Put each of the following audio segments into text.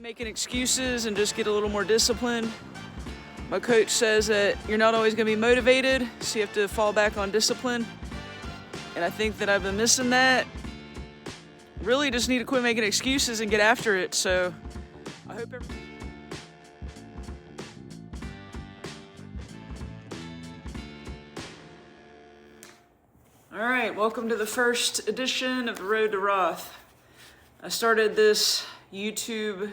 Making excuses and just get a little more disciplined. My coach says that you're not always going to be motivated, so you have to fall back on discipline. And I think that I've been missing that. Really just need to quit making excuses and get after it. So I hope everyone... All right, welcome to the first edition of the Road to Roth. I started this YouTube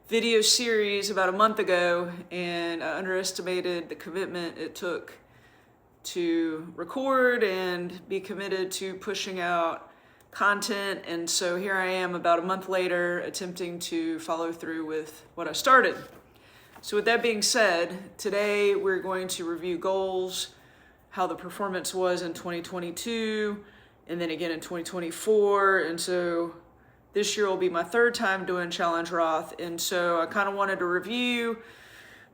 video series about a month ago, and I underestimated the commitment it took to record and be committed to pushing out content. And so here I am about a month later attempting to follow through with what I started. So with that being said, today we're going to review goals, how the performance was in 2022, and then again in 2024. And so this year will be my third time doing Challenge Roth. And so I kind of wanted to review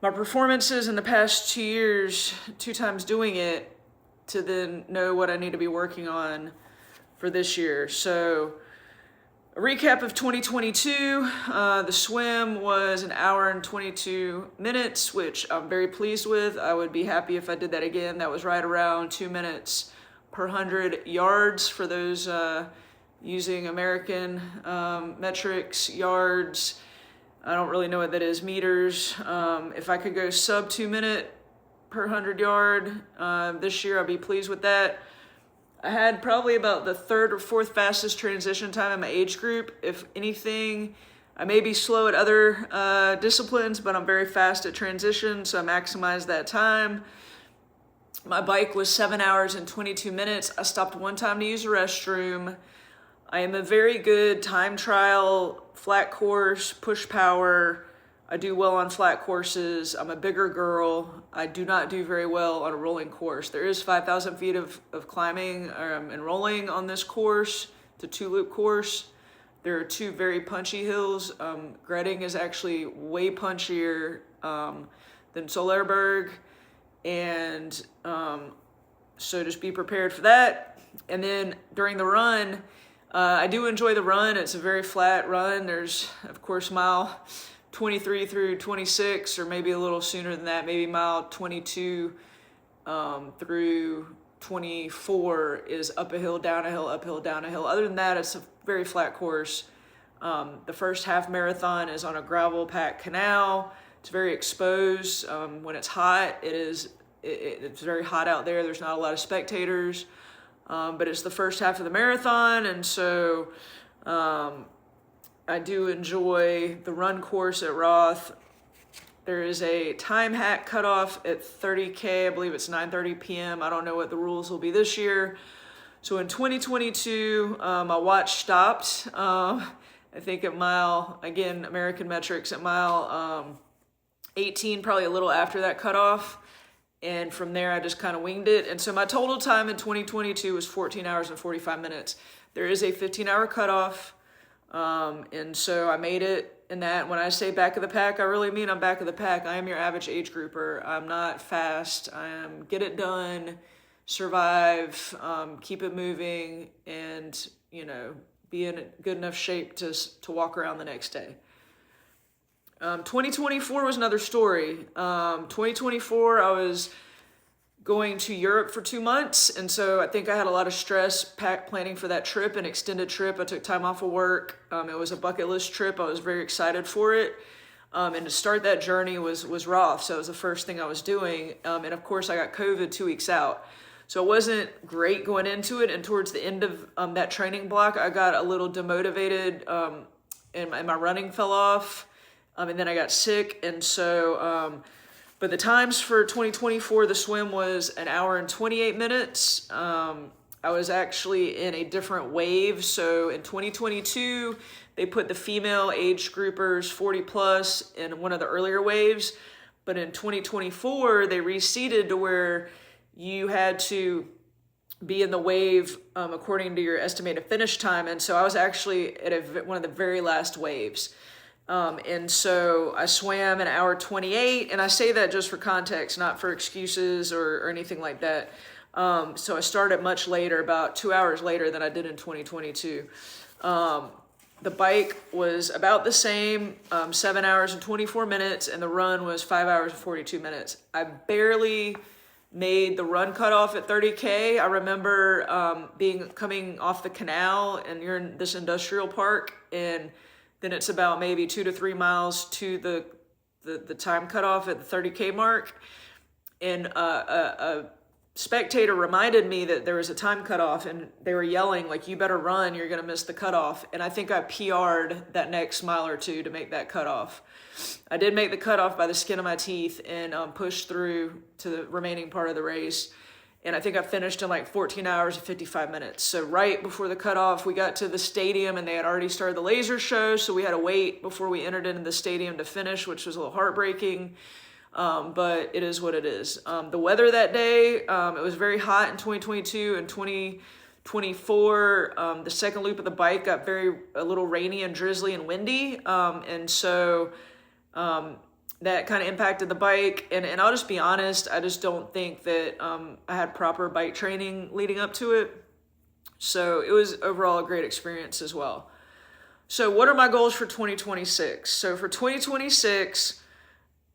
my performances in the past 2 years, 2 times doing it, to then know what I need to be working on for this year. So a recap of 2022, the swim was 1 hour and 22 minutes, which I'm very pleased with. I would be happy if I did that again. That was right around 2 minutes per 100 yards for those using American metrics, yards. I don't really know what that is, meters. If I could go sub 2 minute per 100 yard this year, I'd be pleased with that. I had probably about the 3rd or 4th fastest transition time in my age group. If anything, I may be slow at other disciplines, but I'm very fast at transition, so I maximized that time. My bike was 7 hours and 22 minutes. I stopped one time to use the restroom. I am a very good time trial, flat course, push power. I do well on flat courses. I'm a bigger girl. I do not do very well on a rolling course. There is 5,000 feet of climbing and rolling on this course. It's a 2-loop course. There are 2 very punchy hills. Gretting is actually way punchier than Solerberg. And so just be prepared for that. And then during the run, I do enjoy the run. It's a very flat run. There's, of course, mile 23 through 26, or maybe a little sooner than that, maybe mile 22 through 24 is up a hill, down a hill, uphill, down a hill. Other than that, it's a very flat course. The first half marathon is on a gravel packed canal. It's very exposed. When it's hot, it's very hot out there. There's not a lot of spectators. But it's the first half of the marathon, and so I do enjoy the run course at Roth. There is a time hack cutoff at 30K. I believe it's 9:30 p.m. I don't know what the rules will be this year. So in 2022, my watch stopped. I think at mile, again, American metrics, at mile 18, probably a little after that cutoff. And from there, I just kind of winged it. And so my total time in 2022 was 14 hours and 45 minutes. There is a 15-hour cutoff. And so I made it in that. When I say back of the pack, I really mean I'm back of the pack. I am your average age grouper. I'm not fast. I am get it done, survive, keep it moving, and, be in good enough shape to walk around the next day. 2024 was another story. 2024, I was going to Europe for 2 months, and so I think I had a lot of stress planning for that trip, an extended trip. I took time off of work. It was a bucket list trip. I was very excited for it. And to start that journey was Roth, so it was the first thing I was doing. And of course, I got COVID 2 weeks out. So it wasn't great going into it, and towards the end of that training block, I got a little demotivated, and my running fell off. And then I got sick, and so, but the times for 2024, the swim was 1 hour and 28 minutes. I was actually in a different wave. So in 2022, they put the female age groupers 40 plus in one of the earlier waves. But in 2024, they reseeded to where you had to be in the wave according to your estimated finish time. And so I was actually at one of the very last waves. And so I swam 1 hour 28, and I say that just for context, not for excuses or anything like that. So I started much later, about 2 hours later than I did in 2022. the bike was about the same, 7 hours and 24 minutes, and the run was 5 hours and 42 minutes. I barely made the run cutoff at 30K. I remember coming off the canal, and you're in this industrial park, and then it's about maybe 2 to 3 miles to the time cutoff at the 30K mark. And a spectator reminded me that there was a time cutoff, and they were yelling, like, you better run, you're gonna miss the cutoff. And I think I PR'd that next mile or two to make that cutoff. I did make the cutoff by the skin of my teeth and pushed through to the remaining part of the race. And I think I finished in like 14 hours and 55 minutes. So right before the cutoff, we got to the stadium and they had already started the laser show. So we had to wait before we entered into the stadium to finish, which was a little heartbreaking. But it is what it is. The weather that day, it was very hot in 2022 and 2024. The second loop of the bike got a little rainy and drizzly and windy. And so that kind of impacted the bike. And I'll just be honest, I just don't think that I had proper bike training leading up to it. So it was overall a great experience as well. So what are my goals for 2026? So for 2026,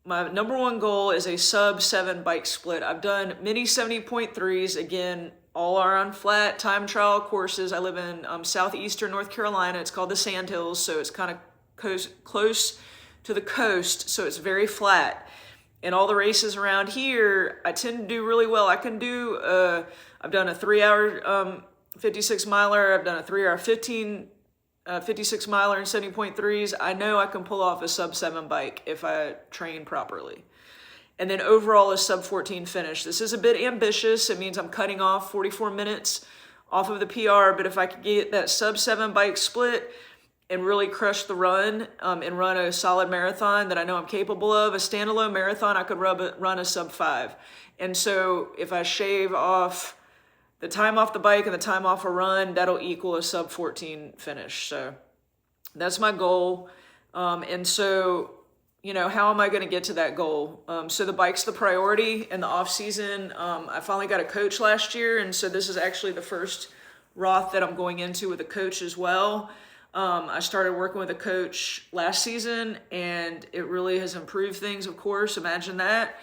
my number one goal is a sub 7 bike split. I've done many 70.3s. Again, all are on flat time trial courses. I live in southeastern North Carolina. It's called the Sandhills, so it's kind of close to the coast, so it's very flat. And all the races around here, I tend to do really well. I can do, I've done a 3-hour 56 miler. I've done a 3-hour 56 miler and 70.3s. I know I can pull off a sub 7 bike if I train properly. And then overall a sub 14 finish. This is a bit ambitious. It means I'm cutting off 44 minutes off of the PR, but if I could get that sub 7 bike split and really crush the run and run a solid marathon that I know I'm capable of, a standalone marathon, I could run a sub 5. And so if I shave off the time off the bike and the time off a run, that'll equal a sub 14 finish. So that's my goal. And so, you know, how am I going to get to that goal? So the bike's the priority in the off season. I finally got a coach last year. And so this is actually the first Roth that I'm going into with a coach as well. I started working with a coach last season and it really has improved things, of course, imagine that.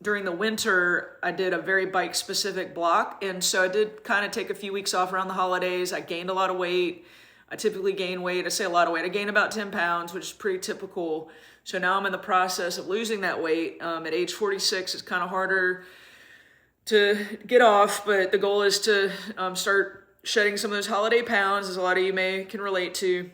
During the winter, I did a very bike specific block. And so I did kind of take a few weeks off around the holidays. I gained a lot of weight. I typically gain weight. I say a lot of weight. I gained about 10 pounds, which is pretty typical. So now I'm in the process of losing that weight. At age 46, it's kind of harder to get off, but the goal is to start shedding some of those holiday pounds, as a lot of you can relate to.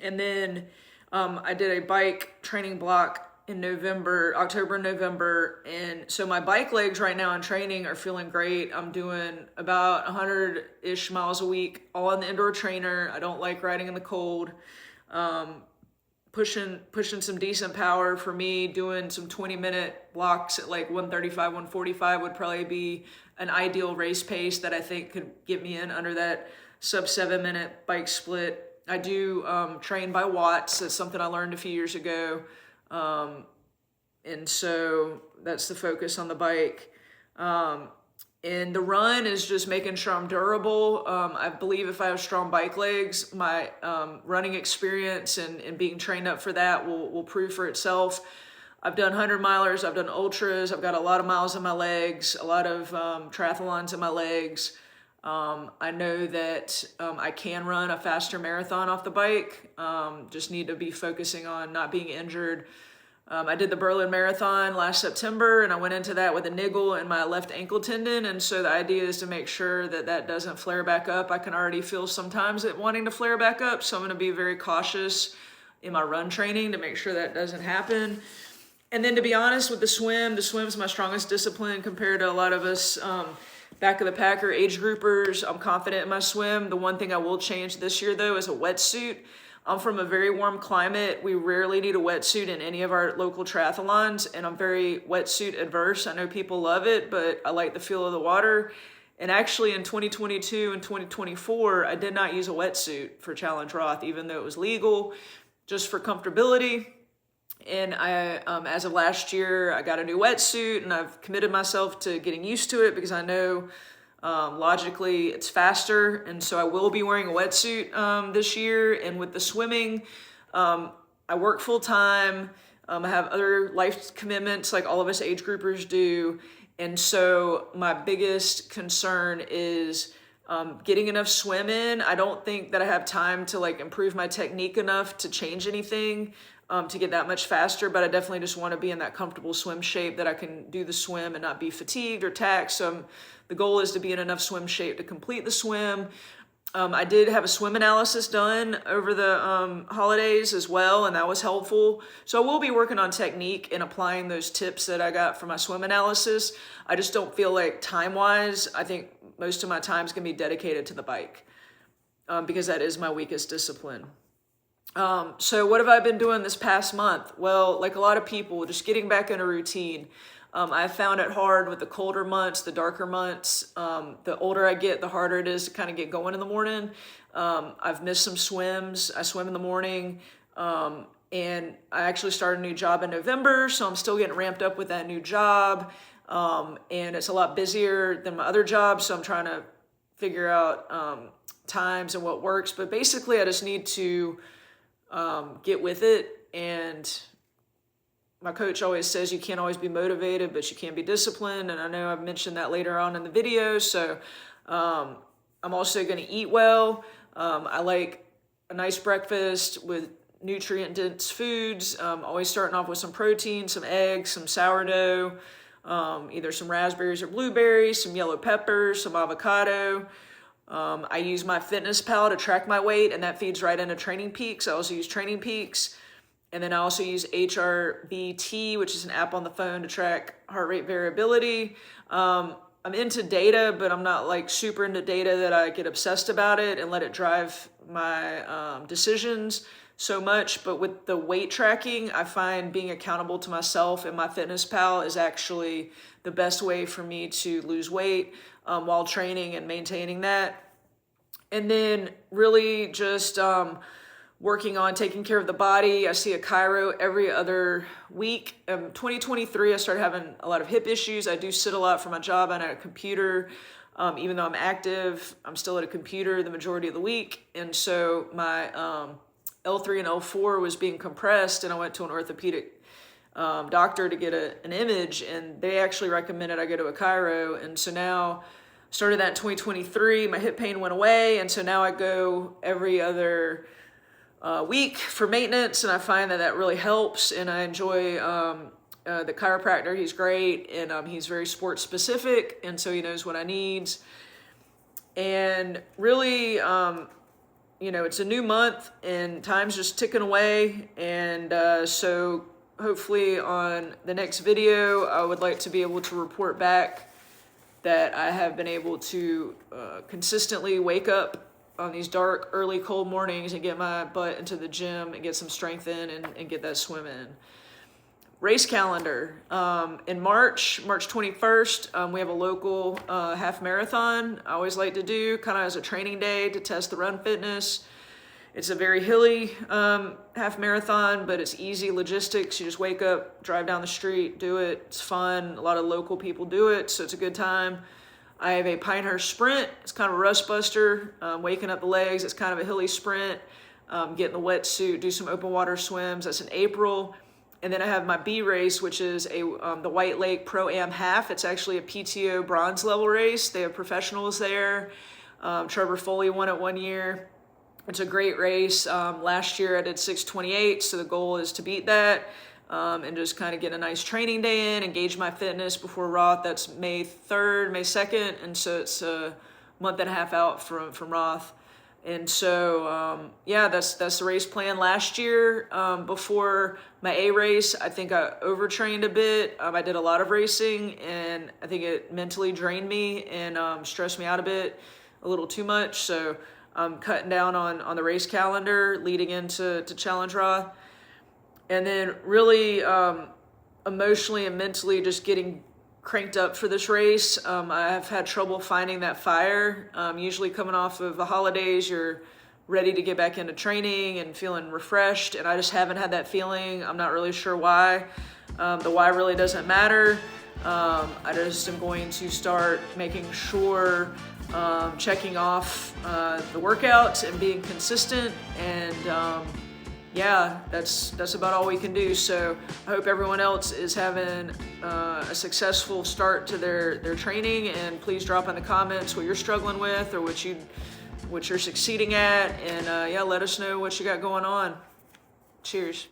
And then I did a bike training block in October and November. And so my bike legs right now in training are feeling great. I'm doing about 100-ish miles a week, all on the indoor trainer. I don't like riding in the cold. Pushing some decent power for me, doing some 20-minute blocks at like 135, 145 would probably be an ideal race pace that I think could get me in under that sub 7-minute bike split. I do train by watts. That's something I learned a few years ago. And so that's the focus on the bike. And the run is just making sure I'm durable. I believe if I have strong bike legs, my running experience and being trained up for that will prove for itself. I've done 100 milers, I've done ultras, I've got a lot of miles in my legs, a lot of triathlons in my legs. I know that I can run a faster marathon off the bike. Just need to be focusing on not being injured. I did the Berlin Marathon last September, and I went into that with a niggle in my left ankle tendon. And so the idea is to make sure that that doesn't flare back up. I can already feel sometimes it wanting to flare back up. So I'm going to be very cautious in my run training to make sure that doesn't happen. And then to be honest with the swim's my strongest discipline compared to a lot of us back of the packer age groupers. I'm confident in my swim. The one thing I will change this year though is a wetsuit. I'm from a very warm climate. We rarely need a wetsuit in any of our local triathlons, and I'm very wetsuit adverse. I know people love it, but I like the feel of the water. And actually in 2022 and 2024, I did not use a wetsuit for Challenge Roth, even though it was legal, just for comfortability. And I, as of last year, I got a new wetsuit, and I've committed myself to getting used to it because I know Logically, it's faster, and so I will be wearing a wetsuit this year. And with the swimming, I work full time. I have other life commitments like all of us age groupers do. And so my biggest concern is getting enough swim in. I don't think that I have time to like improve my technique enough to change anything to get that much faster, but I definitely just want to be in that comfortable swim shape that I can do the swim and not be fatigued or taxed. So the goal is to be in enough swim shape to complete the swim. I did have a swim analysis done over the holidays as well, and that was helpful. So I will be working on technique and applying those tips that I got from my swim analysis. I just don't feel like time-wise, I think most of my time is going to be dedicated to the bike because that is my weakest discipline. So what have I been doing this past month? Well, like a lot of people, just getting back in a routine. I found it hard with the colder months, the darker months. The older I get, the harder it is to kind of get going in the morning. I've missed some swims. I swim in the morning. And I actually started a new job in November, so I'm still getting ramped up with that new job. And it's a lot busier than my other job, so I'm trying to figure out times and what works. But basically, I just need to get with it. And my coach always says you can't always be motivated, but you can be disciplined. And I know I've mentioned that later on in the video. So I'm also going to eat well. I like a nice breakfast with nutrient-dense foods. Always starting off with some protein, some eggs, some sourdough, either some raspberries or blueberries, some yellow peppers, some avocado. I use my Fitness Pal to track my weight, and that feeds right into Training Peaks. I also use Training Peaks. And then I also use HRBT, which is an app on the phone to track heart rate variability. I'm into data, but I'm not like super into data that I get obsessed about it and let it drive my decisions so much. But with the weight tracking, I find being accountable to myself and my Fitness Pal is actually the best way for me to lose weight while training and maintaining that. And then really just working on taking care of the body. I see a chiro every other week. 2023, I started having a lot of hip issues. I do sit a lot for my job and at a computer. Even though I'm active, I'm still at a computer the majority of the week. And so my L3 and L4 was being compressed, and I went to an orthopedic doctor to get an image, and they actually recommended I go to a chiro. And so now, started that in 2023, my hip pain went away, and so now I go every other week for maintenance, and I find that really helps, and I enjoy the chiropractor. He's great, and he's very sports specific, and so he knows what I need. And really, it's a new month, and time's just ticking away, and so hopefully on the next video, I would like to be able to report back that I have been able to consistently wake up on these dark, early, cold mornings and get my butt into the gym and get some strength in and get that swim in. Race calendar. In March 21st, we have a local half marathon I always like to do, kind of as a training day to test the run fitness. It's a very hilly half marathon, but it's easy logistics. You just wake up, drive down the street, do it. It's fun. A lot of local people do it, so it's a good time. I have a Pinehurst Sprint. It's kind of a rust buster, waking up the legs. It's kind of a hilly sprint, get in the wetsuit, do some open water swims. That's in April. And then I have my B race, which is the White Lake Pro-Am Half. It's actually a PTO bronze level race. They have professionals there. Trevor Foley won it one year. It's a great race. Last year I did 6:28, so the goal is to beat that. And just kind of get a nice training day in, engage my fitness before Roth. That's May 3rd, May 2nd, and so it's a month and a half out from Roth. And so, that's the race plan. Last year, before my A race, I think I overtrained a bit. I did a lot of racing, and I think it mentally drained me and stressed me out a little too much. So I'm cutting down on the race calendar leading into Challenge Roth. And then really emotionally and mentally just getting cranked up for this race. I have had trouble finding that fire. Usually coming off of the holidays, you're ready to get back into training and feeling refreshed, and I just haven't had that feeling. I'm not really sure why. The why really doesn't matter. I just am going to start making sure, checking off the workouts and being consistent, and yeah, that's about all we can do. So I hope everyone else is having a successful start to their training, and please drop in the comments what you're struggling with or what you're succeeding at, and yeah, let us know what you got going on. Cheers.